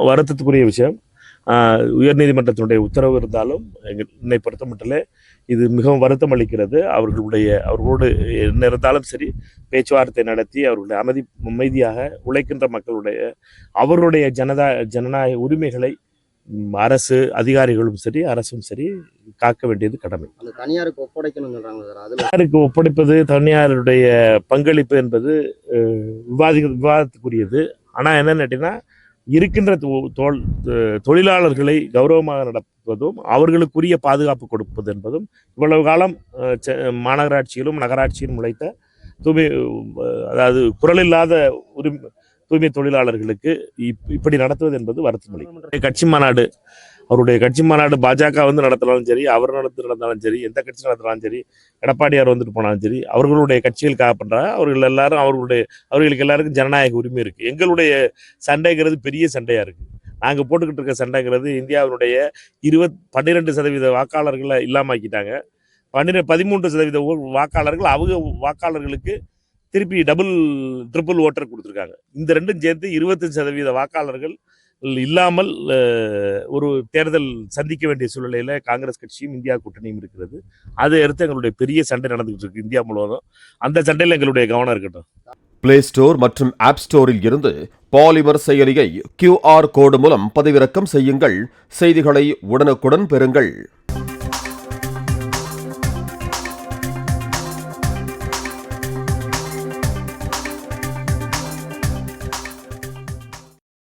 வருத்தத்துக்குரிய விஷயம். உயர்நீதிமன்றத்தினுடைய உத்தரவு இருந்தாலும் என்னை பொறுத்த மட்டும் இது மிகவும் வருத்தம் அளிக்கிறது. அவர்களோடு என்ன இருந்தாலும் சரி பேச்சுவார்த்தை நடத்தி அவர்களுடைய அமைதியாக உழைக்கின்ற மக்களுடைய அவருடைய ஜனநாயக உரிமைகளை அரசு அதிகாரிகளும் சரி அரசும் சரி காக்க வேண்டியது கடமை. தனியாருக்கு ஒப்படைக்கணும் சொல்றாங்க. தனியாருக்கு ஒப்படைப்பது தனியாருடைய பங்களிப்பு என்பது விவாதத்துக்குரியது. ஆனால் என்னன்னு கேட்டீங்கன்னா இருக்கின்ற தொழிலாளர்களை கௌரவமாக நடப்பதும் அவர்களுக்குரிய பாதுகாப்பு கொடுப்பது என்பதும் இவ்வளவு காலம் மாநகராட்சியிலும் நகராட்சியிலும் உழைத்த அதாவது குரலில்லாத தூய்மை தொழிலாளர்களுக்கு இப்படி நடத்துவது என்பது வருத்தமளிக்கும். கட்சி மாநாடு அவருடைய கட்சி மாநாடு பாஜக நடத்தினாலும் சரி அவர் நடந்தாலும் சரி எந்த கட்சி நடத்தினாலும் சரி எடப்பாடியார் வந்துட்டு போனாலும் சரி அவர்களுடைய கட்சிகளுக்காக பண்றாங்க. அவர்கள் எல்லாரும் அவர்களுக்கு எல்லாருக்கும் ஜனநாயக உரிமை இருக்கு. எங்களுடைய சண்டைங்கிறது பெரிய சண்டையா இருக்கு. நாங்க போட்டுக்கிட்டு இருக்க சண்டைங்கிறது இந்தியாவினுடைய 12% வாக்காளர்களை இல்லாமக்கிட்டாங்க. 13% வாக்காளர்கள் அவங்க வாக்காளர்களுக்கு திருப்பி ட்ரிபிள் ஓட்டர் கொடுத்துருக்காங்க. இந்த ரெண்டும் சேர்த்து 25% வாக்காளர்கள் இல்லாமல் ஒரு தேர்தல் சந்திக்க வேண்டிய சூழ்நிலையில காங்கிரஸ் கட்சியும் இந்தியா கூட்டணியும் இருக்கிறது. அதை அடுத்து எங்களுடைய பெரிய சண்டை நடந்துகிட்டு இருக்கு இந்தியா முழுவதும். அந்த சண்டையில் எங்களுடைய கவனம் இருக்கட்டும். பிளே ஸ்டோர் மற்றும் ஆப் ஸ்டோரில் இருந்து பாலிமர் செயலியை QR கோடு மூலம் பதிவிறக்கம் செய்யுங்கள். செய்திகளை உடனுக்குடன் பெறுங்கள்.